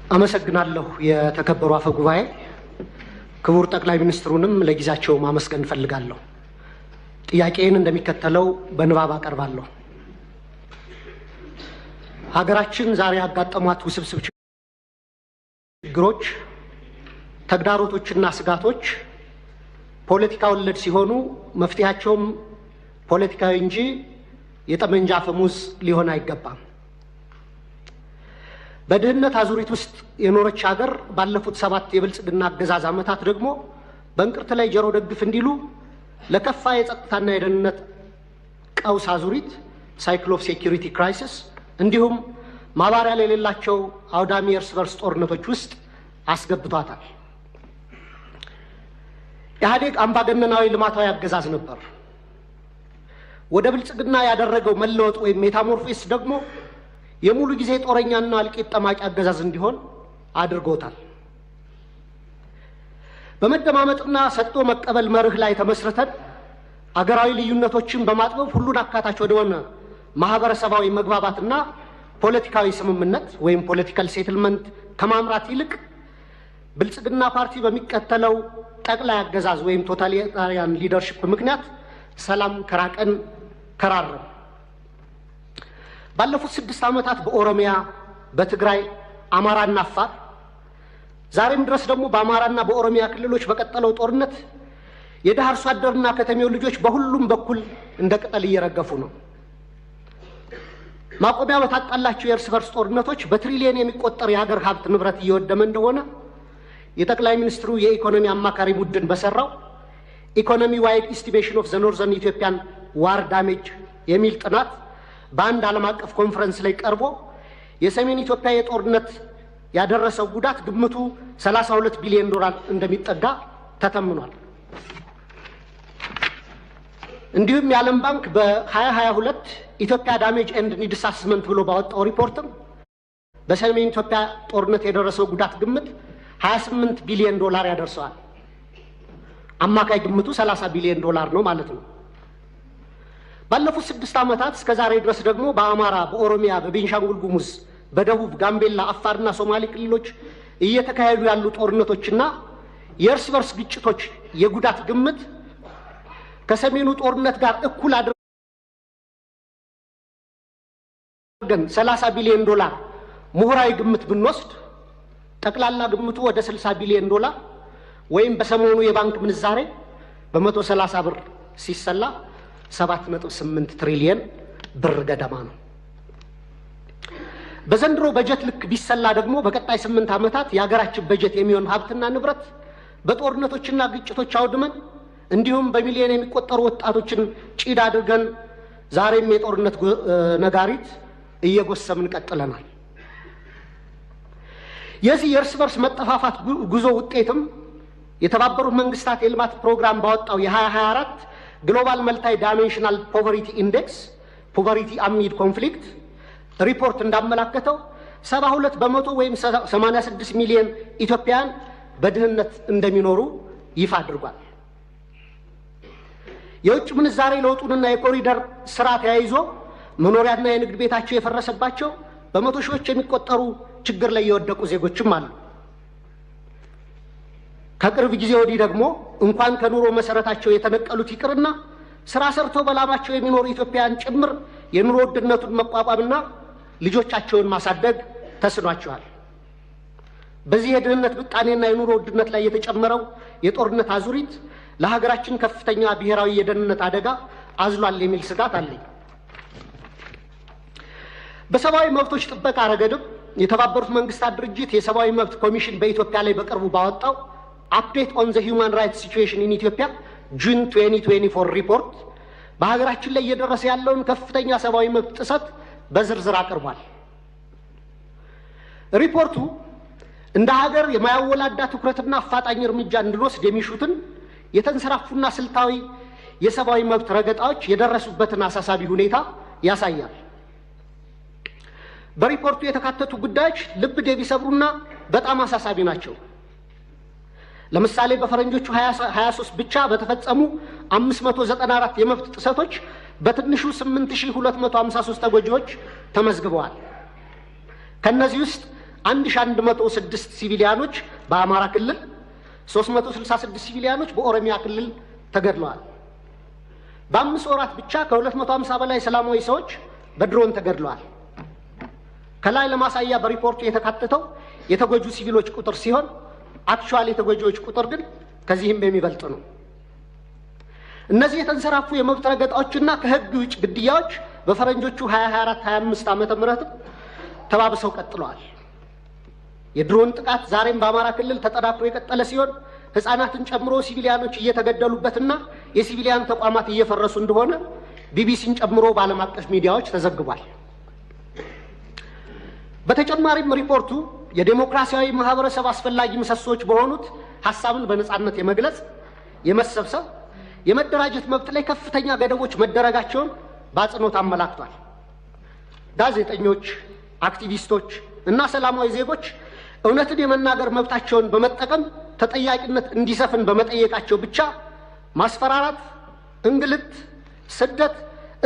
አመሰግናለሁ የተከበሩ አፈ ጉባኤ ክቡር ጠቅላይ ሚኒስትሩንም ለጊዜያቸው ማመስገን ፈልጋለሁ። ጥያቄን እንደሚከተለው በንባብ አቀርባለሁ። ሀገራችን ዛሬ ያጋጠሟት ውስብስብ ችግሮች፣ ተግዳሮቶችና ስጋቶች ፖለቲካ ወለድ ሲሆኑ መፍትሄያቸውም ፖለቲካዊ እንጂ የጠመንጃ አፈሙዝ ሊሆን አይገባም። በድህነት አዙሪት ውስጥ የኖረች ሀገር ባለፉት 7 የብልጽግና አገዛዝ ዓመታት ደግሞ በእንቅርት ላይ ጆሮ ደግፍ እንዲሉ ለከፋ የጸጥታና የደህንነት ቀውስ አዙሪት ሳይክል ኦፍ ሴኩሪቲ ክራይሲስ እንዲሁም ማባሪያ የሌላቸው አውዳሚ የእርስ በርስ ጦርነቶች ውስጥ አስገብቷታል። ኢህአዴግ አምባገነናዊ ልማታዊ አገዛዝ ነበር። ወደ ብልጽግና ያደረገው መለወጥ ወይም ሜታሞርፎሲስ ደግሞ የሙሉ ጊዜ ጦረኛና እልቂት ጠማቂ አገዛዝ እንዲሆን አድርጎታል። በመደማመጥና ሰጥቶ መቀበል መርህ ላይ ተመስርተን አገራዊ ልዩነቶችን በማጥበብ ሁሉን አካታች ወደሆነ ማህበረሰባዊ መግባባትና ፖለቲካዊ ስምምነት ወይም ፖለቲካል ሴትልመንት ከማምራት ይልቅ ብልጽግና ፓርቲ በሚከተለው ጠቅላይ አገዛዝ ወይም ቶታሊታሪያን ሊደርሺፕ ምክንያት ሰላም ከራቀን ከራረም። ባለፉት 6 ዓመታት በኦሮሚያ፣ በትግራይ፣ አማራና አፋር ዛሬም ድረስ ደግሞ በአማራና በኦሮሚያ ክልሎች በቀጠለው ጦርነት የደሃ አርሶ አደርና ከተሜው ልጆች በሁሉም በኩል እንደ ቅጠል እየረገፉ ነው። ማቆሚያ በታጣላቸው የእርስ በርስ ጦርነቶች በትሪሊየን የሚቆጠር የሀገር ሀብት ንብረት እየወደመ እንደሆነ የጠቅላይ ሚኒስትሩ የኢኮኖሚ አማካሪ ቡድን በሰራው ኢኮኖሚ ዋይድ ኢስቲሜሽን ኦፍ ዘ ኖርዘርን ኢትዮጵያን ዋር ዳሜጅ የሚል ጥናት በአንድ ዓለም አቀፍ ኮንፈረንስ ላይ ቀርቦ የሰሜን ኢትዮጵያ የጦርነት ያደረሰው ጉዳት ግምቱ 32 ቢሊዮን ዶላር እንደሚጠጋ ተተምኗል። እንዲሁም የዓለም ባንክ በ2022 ኢትዮጵያ ዳሜጅ ኤንድ ኒድስ አሰስመንት ብሎ ባወጣው ሪፖርትም በሰሜን ኢትዮጵያ ጦርነት የደረሰው ጉዳት ግምት 28 ቢሊዮን ዶላር ያደርሰዋል። አማካይ ግምቱ 30 ቢሊዮን ዶላር ነው ማለት ነው። ባለፉት 6 ዓመታት እስከ ዛሬ ድረስ ደግሞ በአማራ፣ በኦሮሚያ፣ በቤንሻንጉል ጉሙዝ፣ በደቡብ ጋምቤላ፣ አፋርና ሶማሌ ክልሎች እየተካሄዱ ያሉ ጦርነቶችና የእርስ በርስ ግጭቶች የጉዳት ግምት ከሰሜኑ ጦርነት ጋር እኩል አድርገን 30 ቢሊዮን ዶላር ምሁራዊ ግምት ብንወስድ ጠቅላላ ግምቱ ወደ 60 ቢሊዮን ዶላር ወይም በሰሞኑ የባንክ ምንዛሬ በ130 ብር ሲሰላ 7.8 ትሪሊየን ብር ገደማ ነው። በዘንድሮ በጀት ልክ ቢሰላ ደግሞ በቀጣይ 8 ዓመታት የሀገራችን በጀት የሚሆን ሀብትና ንብረት በጦርነቶችና ግጭቶች አውድመን እንዲሁም በሚሊዮን የሚቆጠሩ ወጣቶችን ጭድ አድርገን ዛሬም የጦርነት ነጋሪት እየጎሰምን ቀጥለናል። የዚህ የእርስ በርስ መጠፋፋት ጉዞ ውጤትም የተባበሩት መንግስታት የልማት ፕሮግራም ባወጣው የ2024 ግሎባል መልታይ ዳይሜንሽናል ፖቨርቲ ኢንዴክስ ፖቨርቲ አሚድ ኮንፍሊክት ሪፖርት እንዳመላከተው 72 በመቶ ወይም 86 ሚሊዮን ኢትዮጵያውያን በድህነት እንደሚኖሩ ይፋ አድርጓል። የውጭ ምንዛሬ ለውጡንና የኮሪደር ስራ ተያይዞ መኖሪያና የንግድ ቤታቸው የፈረሰባቸው በመቶ ሺዎች የሚቆጠሩ ችግር ላይ የወደቁ ዜጎችም አሉ። ከቅርብ ጊዜ ወዲህ ደግሞ እንኳን ከኑሮ መሰረታቸው የተነቀሉት ይቅርና ስራ ሰርተው በላባቸው የሚኖሩ ኢትዮጵያውያን ጭምር የኑሮ ውድነቱን መቋቋምና ልጆቻቸውን ማሳደግ ተስኗቸዋል። በዚህ የድህነት ብጣኔና የኑሮ ውድነት ላይ የተጨመረው የጦርነት አዙሪት ለሀገራችን ከፍተኛ ብሔራዊ የደህንነት አደጋ አዝሏል የሚል ስጋት አለኝ። በሰብአዊ መብቶች ጥበቃ ረገድም የተባበሩት መንግስታት ድርጅት የሰብአዊ መብት ኮሚሽን በኢትዮጵያ ላይ በቅርቡ ባወጣው አፕዴት ኦን ዘ ሂውማን ራይትስ ሲቹዌሽን ኢን ኢትዮጵያ ጁን 2024 ሪፖርት በሀገራችን ላይ እየደረሰ ያለውን ከፍተኛ ሰብአዊ መብት ጥሰት በዝርዝር አቅርቧል። ሪፖርቱ እንደ ሀገር የማያወላዳ ትኩረትና አፋጣኝ እርምጃ እንድንወስድ የሚሹትን የተንሰራፉና ስልታዊ የሰብአዊ መብት ረገጣዎች የደረሱበትን አሳሳቢ ሁኔታ ያሳያል። በሪፖርቱ የተካተቱ ጉዳዮች ልብ የሚሰብሩና በጣም አሳሳቢ ናቸው። ለምሳሌ በፈረንጆቹ 2023 ብቻ በተፈጸሙ 594 የመብት ጥሰቶች በትንሹ 8253 ተጎጂዎች ተመዝግበዋል። ከነዚህ ውስጥ 1106 ሲቪሊያኖች በአማራ ክልል 366 ሲቪሊያኖች በኦሮሚያ ክልል ተገድለዋል። በ5 ወራት ብቻ ከ250 በላይ ሰላማዊ ሰዎች በድሮን ተገድለዋል። ከላይ ለማሳያ በሪፖርቱ የተካተተው የተጎጁ ሲቪሎች ቁጥር ሲሆን አክቹዋሊ የተጎጂዎች ቁጥር ግን ከዚህም የሚበልጥ ነው። እነዚህ የተንሰራፉ የመብት ረገጣዎችና ከህግ ውጭ ግድያዎች በፈረንጆቹ 2024-25 ዓመተ ምህረት ተባብሰው ቀጥለዋል። የድሮን ጥቃት ዛሬም በአማራ ክልል ተጠናክሮ የቀጠለ ሲሆን ህፃናትን ጨምሮ ሲቪሊያኖች እየተገደሉበትና የሲቪሊያን ተቋማት እየፈረሱ እንደሆነ ቢቢሲን ጨምሮ በዓለም አቀፍ ሚዲያዎች ተዘግቧል። በተጨማሪም ሪፖርቱ የዴሞክራሲያዊ ማህበረሰብ አስፈላጊ ምሰሶች በሆኑት ሐሳብን በነጻነት የመግለጽ፣ የመሰብሰብ፣ የመደራጀት መብት ላይ ከፍተኛ ገደቦች መደረጋቸውን በአጽንኦት አመላክቷል። ጋዜጠኞች፣ አክቲቪስቶች እና ሰላማዊ ዜጎች እውነትን የመናገር መብታቸውን በመጠቀም ተጠያቂነት እንዲሰፍን በመጠየቃቸው ብቻ ማስፈራራት፣ እንግልት፣ ስደት፣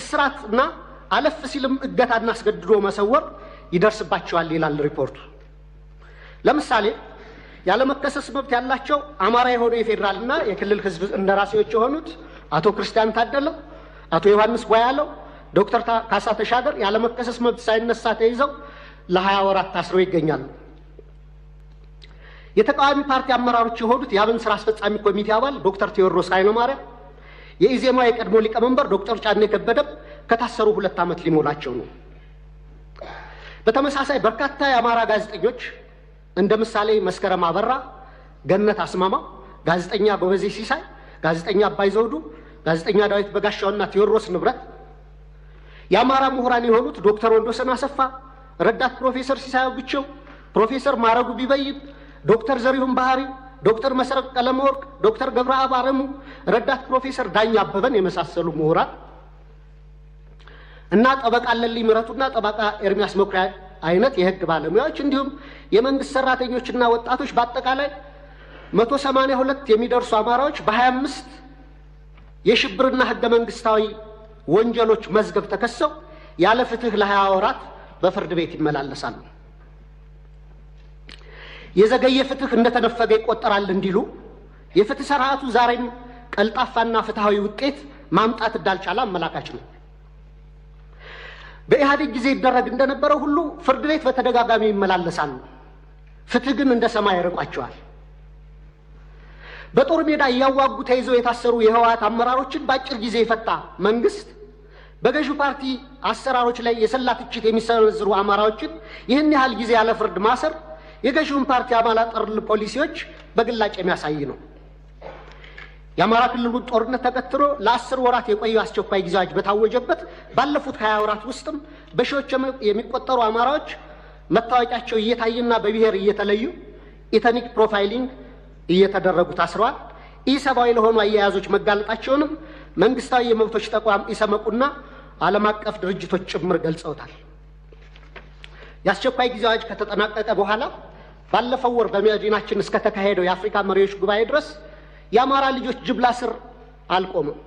እስራት እና አለፍ ሲልም እገታና አስገድዶ መሰወር ይደርስባቸዋል ይላል ሪፖርቱ። ለምሳሌ ያለመከሰስ መብት ያላቸው አማራ የሆኑ የፌዴራልና የክልል ህዝብ እንደራሴዎች የሆኑት አቶ ክርስቲያን ታደለ፣ አቶ ዮሐንስ ጓያለው፣ ዶክተር ካሳ ተሻገር ያለመከሰስ መብት ሳይነሳ ተይዘው ለ20 ወራት ታስረው ይገኛሉ። የተቃዋሚ ፓርቲ አመራሮች የሆኑት የአብን ስራ አስፈጻሚ ኮሚቴ አባል ዶክተር ቴዎድሮስ ኃይለማርያም፣ የኢዜማ የቀድሞ ሊቀመንበር ዶክተር ጫኔ ከበደም ከታሰሩ 2 ዓመት ሊሞላቸው ነው። በተመሳሳይ በርካታ የአማራ ጋዜጠኞች እንደ ምሳሌ መስከረም አበራ፣ ገነት አስማማው፣ ጋዜጠኛ ጎበዜ ሲሳይ፣ ጋዜጠኛ አባይ ዘውዱ፣ ጋዜጠኛ ዳዊት በጋሻውና ቴዎድሮስ ንብረት፣ የአማራ ምሁራን የሆኑት ዶክተር ወንዶሰን አሰፋ፣ ረዳት ፕሮፌሰር ሲሳይ ብቸው፣ ፕሮፌሰር ማረጉ ቢበይን፣ ዶክተር ዘሪሁን ባህሪ፣ ዶክተር መሰረት ቀለመወርቅ፣ ዶክተር ገብረአብ አረሙ፣ ረዳት ፕሮፌሰር ዳኛ አበበን የመሳሰሉ ምሁራን እና ጠበቃ ለልይ ምረቱና ጠበቃ ኤርሚያስ መኩሪያ አይነት የህግ ባለሙያዎች እንዲሁም የመንግስት ሰራተኞችና ወጣቶች በአጠቃላይ 182 የሚደርሱ አማራዎች በ25 የሽብርና ህገ መንግስታዊ ወንጀሎች መዝገብ ተከሰው ያለ ፍትህ ለ20 ወራት በፍርድ ቤት ይመላለሳሉ። የዘገየ ፍትህ እንደተነፈገ ይቆጠራል እንዲሉ የፍትህ ስርዓቱ ዛሬም ቀልጣፋና ፍትሃዊ ውጤት ማምጣት እንዳልቻለ አመላካች ነው። በኢህአዴግ ጊዜ ይደረግ እንደነበረው ሁሉ ፍርድ ቤት በተደጋጋሚ ይመላለሳሉ። ፍትህ ግን እንደ ሰማይ ያርቋቸዋል። በጦር ሜዳ እያዋጉ ተይዘው የታሰሩ የህወሓት አመራሮችን በአጭር ጊዜ የፈታ መንግስት በገዢው ፓርቲ አሰራሮች ላይ የሰላ ትችት የሚሰነዝሩ አማራዎችን ይህን ያህል ጊዜ ያለ ፍርድ ማሰር የገዢውን ፓርቲ አማላጠር ፖሊሲዎች በግላጭ የሚያሳይ ነው። የአማራ ክልሉን ጦርነት ተከትሎ ለ10 ወራት የቆየው አስቸኳይ ጊዜ አዋጅ በታወጀበት ባለፉት 20 ወራት ውስጥም በሺዎች የሚቆጠሩ አማራዎች መታወቂያቸው እየታየና በብሔር እየተለዩ ኢተኒክ ፕሮፋይሊንግ እየተደረጉ ታስረዋል። ኢሰብአዊ ለሆኑ አያያዞች መጋለጣቸውንም መንግስታዊ የመብቶች ተቋም ኢሰመቁና ዓለም አቀፍ ድርጅቶች ጭምር ገልጸውታል። የአስቸኳይ ጊዜ አዋጅ ከተጠናቀቀ በኋላ ባለፈው ወር በመዲናችን እስከ ተካሄደው የአፍሪካ መሪዎች ጉባኤ ድረስ የአማራ ልጆች ጅምላ ስር አልቆመም።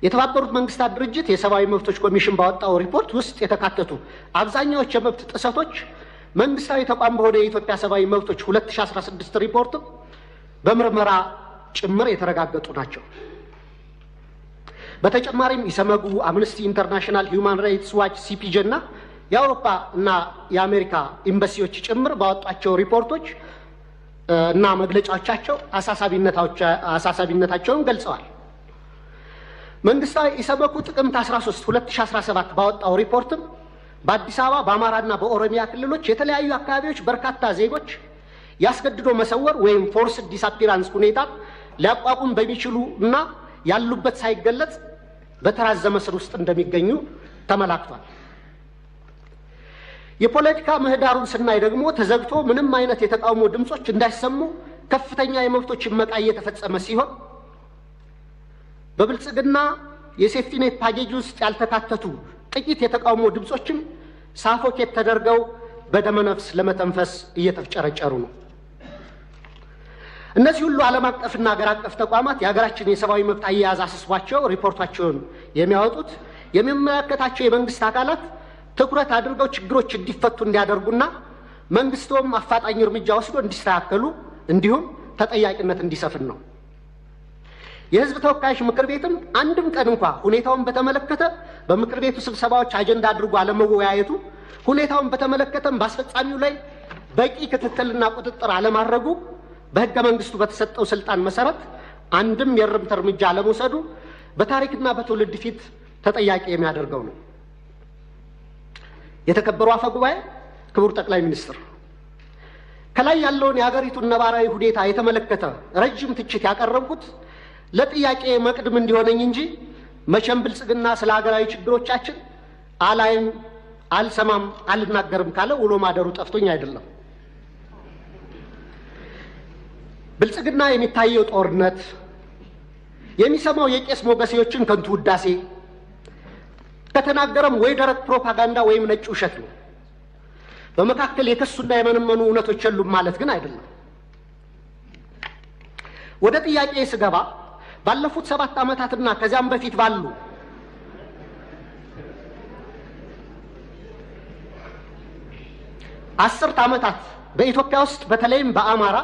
የተባበሩት መንግስታት ድርጅት የሰብአዊ መብቶች ኮሚሽን ባወጣው ሪፖርት ውስጥ የተካተቱ አብዛኛዎቹ የመብት ጥሰቶች መንግስታዊ ተቋም በሆነ የኢትዮጵያ ሰብአዊ መብቶች 2016 ሪፖርት በምርመራ ጭምር የተረጋገጡ ናቸው። በተጨማሪም ኢሰመጉ፣ አምነስቲ ኢንተርናሽናል፣ ሂውማን ራይትስ ዋች፣ ሲፒጄ እና የአውሮፓ እና የአሜሪካ ኤምባሲዎች ጭምር ባወጣቸው ሪፖርቶች እና መግለጫዎቻቸው አሳሳቢነታቸውን ገልጸዋል። መንግስታዊ ኢሰመጉ ጥቅምት 13 2017 ባወጣው ሪፖርትም በአዲስ አበባ በአማራና በኦሮሚያ ክልሎች የተለያዩ አካባቢዎች በርካታ ዜጎች ያስገድዶ መሰወር ወይም ፎርስድ ዲስአፒራንስ ሁኔታ ሊያቋቁም በሚችሉ እና ያሉበት ሳይገለጽ በተራዘመ እስር ውስጥ እንደሚገኙ ተመላክቷል። የፖለቲካ ምህዳሩን ስናይ ደግሞ ተዘግቶ ምንም አይነት የተቃውሞ ድምጾች እንዳይሰሙ ከፍተኛ የመብቶች መቃ እየተፈጸመ ሲሆን በብልጽግና የሴፍቲኔት ፓኬጅ ውስጥ ያልተካተቱ ጥቂት የተቃውሞ ድምጾችም ሳፎኬት ተደርገው በደመነፍስ ለመተንፈስ እየተፍጨረጨሩ ነው። እነዚህ ሁሉ ዓለም አቀፍና ሀገር አቀፍ ተቋማት የሀገራችን የሰብአዊ መብት አያያዝ አስስቧቸው ሪፖርታቸውን የሚያወጡት የሚመለከታቸው የመንግስት አካላት ትኩረት አድርገው ችግሮች እንዲፈቱ እንዲያደርጉና መንግስቶም አፋጣኝ እርምጃ ወስዶ እንዲስተካከሉ እንዲሁም ተጠያቂነት እንዲሰፍን ነው። የህዝብ ተወካዮች ምክር ቤትም አንድም ቀን እንኳን ሁኔታውን በተመለከተ በምክር ቤቱ ስብሰባዎች አጀንዳ አድርጎ አለመወያየቱ፣ ሁኔታውን በተመለከተም በአስፈጻሚው ላይ በቂ ክትትልና ቁጥጥር አለማድረጉ፣ በህገ መንግስቱ በተሰጠው ስልጣን መሰረት አንድም የእርምት እርምጃ አለመውሰዱ በታሪክና በትውልድ ፊት ተጠያቂ የሚያደርገው ነው። የተከበሩ አፈ ጉባኤ፣ ክቡር ጠቅላይ ሚኒስትር፣ ከላይ ያለውን የሀገሪቱን ነባራዊ ሁኔታ የተመለከተ ረጅም ትችት ያቀረብኩት ለጥያቄ መቅድም እንዲሆነኝ እንጂ መቼም ብልጽግና ስለ ሀገራዊ ችግሮቻችን አላይም፣ አልሰማም፣ አልናገርም ካለ ውሎ ማደሩ ጠፍቶኝ አይደለም። ብልጽግና የሚታየው ጦርነት፣ የሚሰማው የቄስ ሞገሴዎችን ከንቱ ውዳሴ፣ ከተናገረም ወይ ደረቅ ፕሮፓጋንዳ ወይም ነጭ ውሸት ነው። በመካከል የከሱና የመነመኑ እውነቶች የሉም ማለት ግን አይደለም። ወደ ጥያቄ ስገባ ባለፉት 7 ዓመታትና ከዚያም በፊት ባሉ አስርት ዓመታት በኢትዮጵያ ውስጥ በተለይም በአማራ፣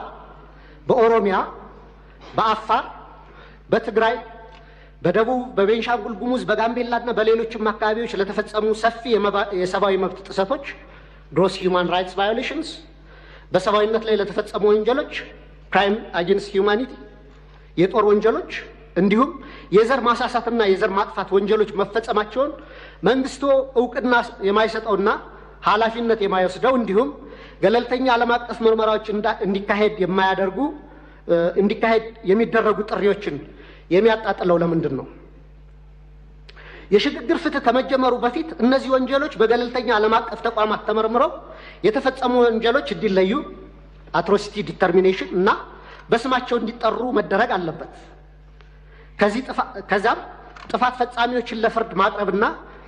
በኦሮሚያ፣ በአፋር፣ በትግራይ፣ በደቡብ፣ በቤንሻንጉል ጉሙዝ፣ በጋምቤላና በሌሎችም አካባቢዎች ለተፈጸሙ ሰፊ የሰብአዊ መብት ጥሰቶች ግሮስ ሂውማን ራይትስ ቫዮሌሽንስ፣ በሰብአዊነት ላይ ለተፈጸሙ ወንጀሎች ክራይም አጌንስት ሂውማኒቲ፣ የጦር ወንጀሎች እንዲሁም የዘር ማሳሳትና የዘር ማጥፋት ወንጀሎች መፈጸማቸውን መንግስቱ እውቅና የማይሰጠውና ኃላፊነት የማይወስደው እንዲሁም ገለልተኛ ዓለም አቀፍ ምርመራዎች እንዲካሄድ የሚደረጉ ጥሪዎችን የሚያጣጥለው ለምንድን ነው? የሽግግር ፍትህ ከመጀመሩ በፊት እነዚህ ወንጀሎች በገለልተኛ ዓለም አቀፍ ተቋማት ተመርምረው የተፈጸሙ ወንጀሎች እንዲለዩ አትሮሲቲ ዲተርሚኔሽን እና በስማቸው እንዲጠሩ መደረግ አለበት። ከዛም ጥፋት ፈጻሚዎችን ለፍርድ ማቅረብና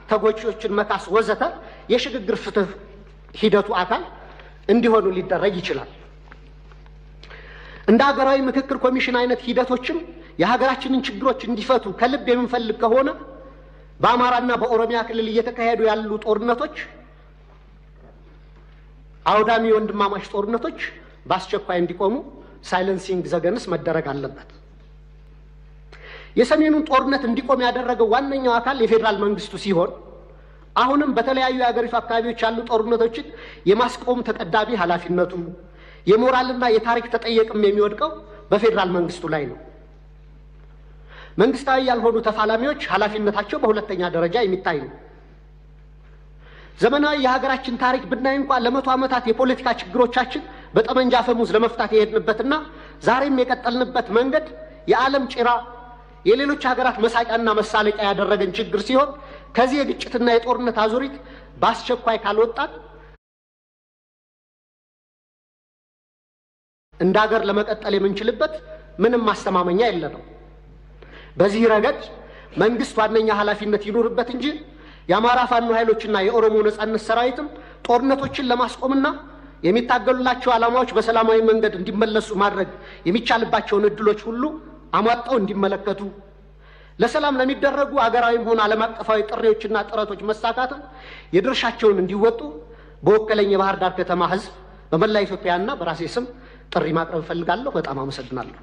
ተጎጂዎችን መካስ ወዘተ የሽግግር ፍትህ ሂደቱ አካል እንዲሆኑ ሊደረግ ይችላል። እንደ ሀገራዊ ምክክር ኮሚሽን አይነት ሂደቶችም የሀገራችንን ችግሮች እንዲፈቱ ከልብ የምንፈልግ ከሆነ በአማራና በኦሮሚያ ክልል እየተካሄዱ ያሉ ጦርነቶች፣ አውዳሚ ወንድማማች ጦርነቶች በአስቸኳይ እንዲቆሙ ሳይለንሲንግ ዘገንስ መደረግ አለበት። የሰሜኑን ጦርነት እንዲቆም ያደረገው ዋነኛው አካል የፌዴራል መንግስቱ ሲሆን አሁንም በተለያዩ የሀገሪቱ አካባቢዎች ያሉ ጦርነቶችን የማስቆም ተቀዳሚ ኃላፊነቱ የሞራልና የታሪክ ተጠየቅም የሚወድቀው በፌዴራል መንግስቱ ላይ ነው። መንግስታዊ ያልሆኑ ተፋላሚዎች ኃላፊነታቸው በሁለተኛ ደረጃ የሚታይ ነው። ዘመናዊ የሀገራችን ታሪክ ብናይ እንኳን ለመቶ ዓመታት የፖለቲካ ችግሮቻችን በጠመንጃ አፈሙዝ ለመፍታት የሄድንበትና ዛሬም የቀጠልንበት መንገድ የዓለም ጭራ የሌሎች ሀገራት መሳቂያና መሳለቂያ ያደረገን ችግር ሲሆን ከዚህ የግጭትና የጦርነት አዙሪት በአስቸኳይ ካልወጣን እንደ ሀገር ለመቀጠል የምንችልበት ምንም ማስተማመኛ የለንም። በዚህ ረገድ መንግስት ዋነኛ ኃላፊነት ይኖርበት እንጂ የአማራ ፋኖ ኃይሎችና የኦሮሞ ነጻነት ሰራዊትም ጦርነቶችን ለማስቆምና የሚታገሉላቸው ዓላማዎች በሰላማዊ መንገድ እንዲመለሱ ማድረግ የሚቻልባቸውን እድሎች ሁሉ አሟጣው እንዲመለከቱ፣ ለሰላም ለሚደረጉ አገራዊም ሆነ ዓለም አቀፋዊ ጥሪዎችና ጥረቶች መሳካትም የድርሻቸውን እንዲወጡ በወከለኝ የባህር ዳር ከተማ ህዝብ በመላ ኢትዮጵያና በራሴ ስም ጥሪ ማቅረብ እፈልጋለሁ። በጣም አመሰግናለሁ።